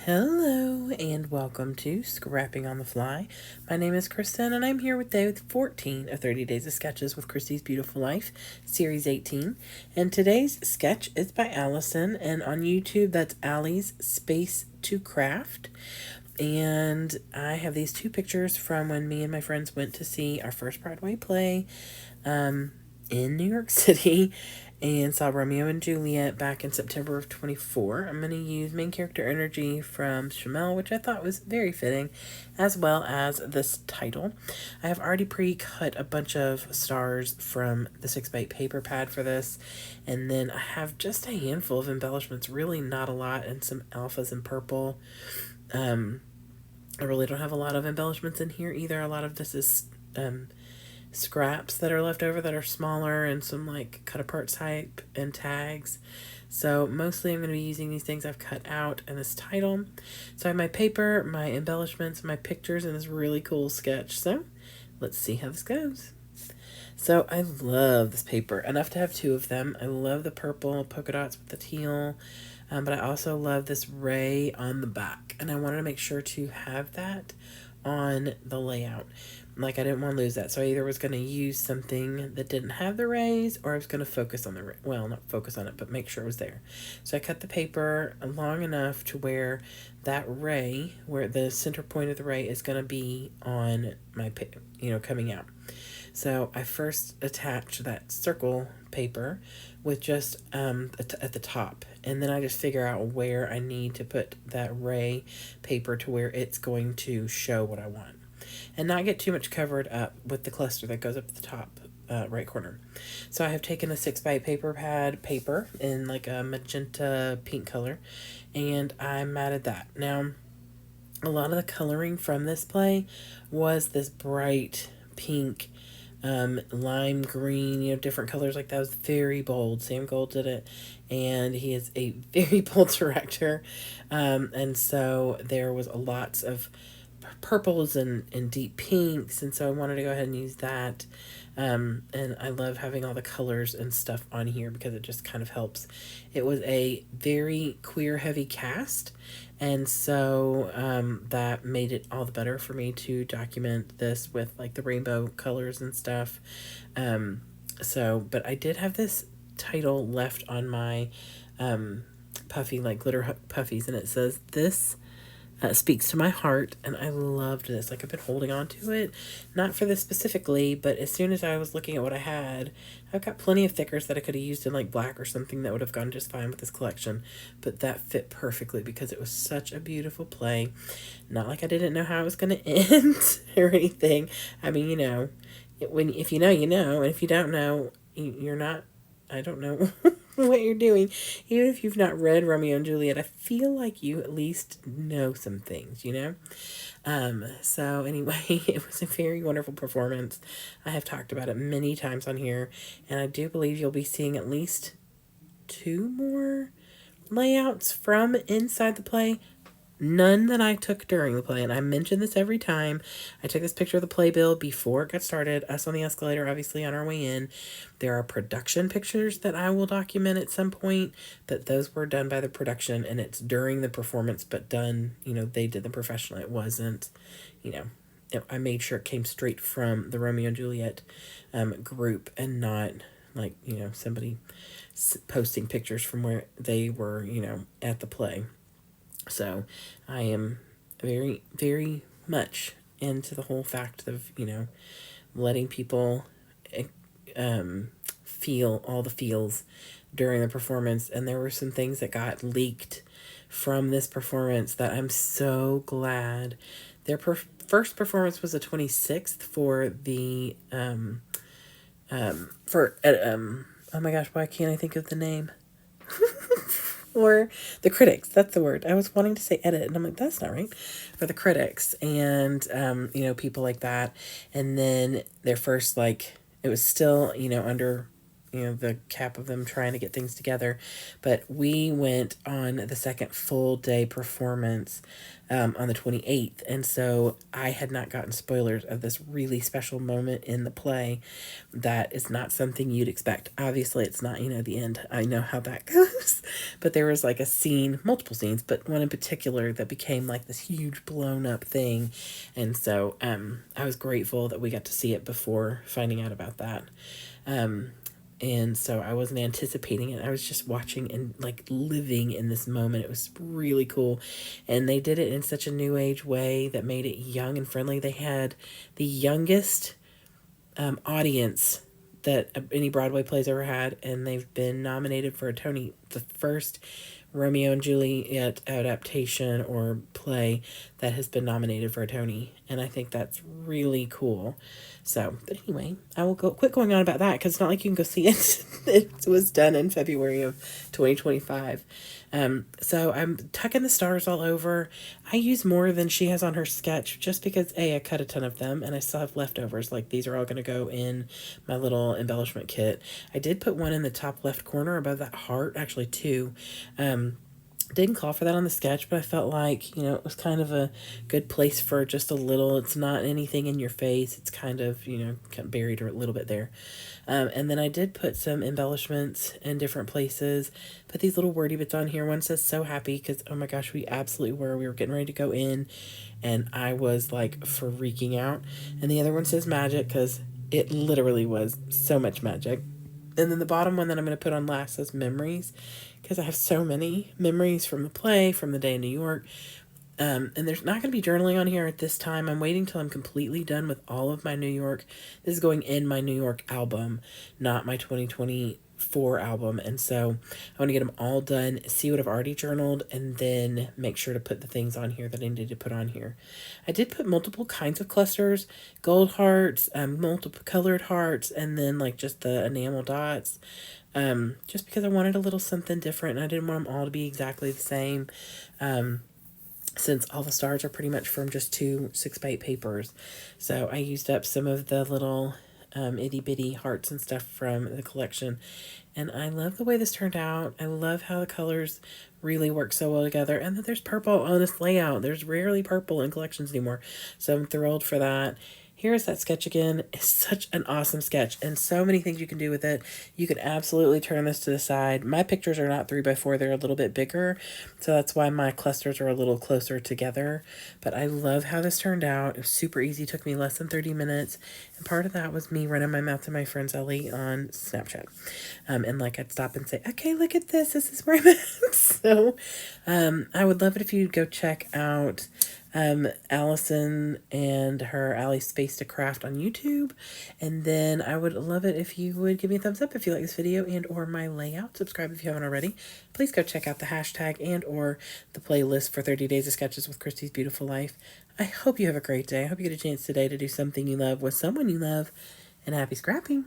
Hello and welcome to Scrapping on the Fly. My name is Kristen and I'm here with day 14 of 30 Days of Sketches with Christy's Beautiful Life, Series 18. And today's sketch is by Allison, and on YouTube that's Allie's Space to Craft. And I have these two pictures from when me and my friends went to see our first Broadway play in New York City and saw Romeo and Juliet back in September of 24. I'm going to use main character energy from Chamel, which I thought was very fitting, as well as this title. I have already pre-cut a bunch of stars from the 6x8 paper pad for this, and then I have just a handful of embellishments, really not a lot, and some alphas in purple. I really don't have a lot of embellishments in here either. A lot of this is scraps that are left over that are smaller, and some like cut apart type and tags. So mostly I'm going to be using these things I've cut out and this title. So I have my paper, my embellishments, my pictures, and this really cool sketch. So let's see how this goes. So I love this paper, enough to have two of them. I love the purple polka dots with the teal, but I also love this ray on the back, and I wanted to make sure to have that on the layout. Like, I didn't want to lose that, so I either was going to use something that didn't have the rays, or I was going to focus on the ray. Well, not focus on it, but make sure it was there. So I cut the paper long enough to where that ray, where the center point of the ray is going to be on my, coming out. So I first attach that circle paper with just at the top, and then I just figure out where I need to put that ray paper to where it's going to show what I want, and not get too much covered up with the cluster that goes up at the top right corner. So I have taken a 6x8 paper pad paper in like a magenta pink color, and I matted that. Now, a lot of the coloring from this play was this bright pink, lime green, different colors like that. It was very bold. Sam Gold did it, and he is a very bold director. And so there was lots of purples and deep pinks, and so I wanted to go ahead and use that. And I love having all the colors and stuff on here because it just kind of helps. It was a very queer heavy cast, and so that made it all the better for me to document this with like the rainbow colors and stuff. But I did have this title left on my puffy, like glitter puffies, and it says, "This speaks to my heart," and I loved this. Like, I've been holding on to it, not for this specifically, but as soon as I was looking at what I had, I've got plenty of thickers that I could have used in like black or something that would have gone just fine with this collection, but that fit perfectly because it was such a beautiful play. Not like I didn't know how it was going to end or anything. I mean, if you know, you know, and if you don't know, you're not. I don't know what you're doing. Even if you've not read Romeo and Juliet, I feel like you at least know some things, So anyway, it was a very wonderful performance. I have talked about it many times on here, and I do believe you'll be seeing at least 2 more layouts from inside the play. None that I took during the play, and I mention this every time. I took this picture of the playbill before it got started, us on the escalator, obviously on our way in. There are production pictures that I will document at some point, that those were done by the production, and it's during the performance, but done, they did them professionally. It wasn't, I made sure it came straight from the Romeo and Juliet group, and not like, somebody posting pictures from where they were, at the play. So I am very, very much into the whole fact of, letting people feel all the feels during the performance. And there were some things that got leaked from this performance that I'm so glad. Their first performance was the 26th for the, oh my gosh, why can't I think of the name? Or the critics, that's the word. I was wanting to say edit, and I'm like, that's not right. For the critics and, people like that. And then their first, it was still, under, the cap of them trying to get things together. But we went on the second full day performance on the 28th. And so I had not gotten spoilers of this really special moment in the play that is not something you'd expect. Obviously, it's not, the end. I know how that goes. But there was like a scene, multiple scenes, but one in particular that became like this huge blown up thing. And so I was grateful that we got to see it before finding out about that. And so I wasn't anticipating it. I was just watching and like living in this moment. It was really cool. And they did it in such a new age way that made it young and friendly. They had the youngest audience that any Broadway play's ever had, and they've been nominated for a Tony, the first Romeo and Juliet adaptation or play that has been nominated for a Tony, and I think that's really cool. So, but anyway, I will quit going on about that because it's not like you can go see it. It was done in February of 2025. So I'm tucking the stars all over. I use more than she has on her sketch just because I cut a ton of them and I still have leftovers. Like these are all going to go in my little embellishment kit. I did put one in the top left corner above that heart, actually two. Didn't call for that on the sketch, but I felt like, it was kind of a good place for just a little. It's not anything in your face. It's kind of, kind of buried a little bit there. And then I did put some embellishments in different places. Put these little wordy bits on here. One says so happy because, oh my gosh, we absolutely were. We were getting ready to go in and I was like freaking out. And the other one says magic because it literally was so much magic. And then the bottom one that I'm going to put on last says memories because I have so many memories from the play, from the day in New York. And there's not going to be journaling on here at this time. I'm waiting till I'm completely done with all of my New York. This is going in my New York album, not my 2024 album. And so I want to get them all done, see what I've already journaled, and then make sure to put the things on here that I needed to put on here. I did put multiple kinds of clusters, gold hearts, multiple colored hearts, and then like just the enamel dots. Just because I wanted a little something different and I didn't want them all to be exactly the same. Since all the stars are pretty much from just 2 6x8 papers. So I used up some of the little itty bitty hearts and stuff from the collection. And I love the way this turned out. I love how the colors really work so well together. And that there's purple on this layout. There's rarely purple in collections anymore. So I'm thrilled for that. Here's that sketch again. It's such an awesome sketch and so many things you can do with it. You can absolutely turn this to the side. My pictures are not 3x4. They're a little bit bigger. So that's why my clusters are a little closer together. But I love how this turned out. It was super easy. It took me less than 30 minutes. And part of that was me running my mouth to my friends Ellie on Snapchat. And like I'd stop and say, okay, look at this. This is where I'm at. So I would love it if you'd go check out Allison and her Alley Space to Craft on YouTube. And then I would love it if you would give me a thumbs up if you like this video and or my layout. Subscribe if you haven't already. Please go check out the hashtag and or the playlist for 30 Days of Sketches with Christy's Beautiful Life. I hope you have a great day. I hope you get a chance today to do something you love with someone you love. And happy scrapping.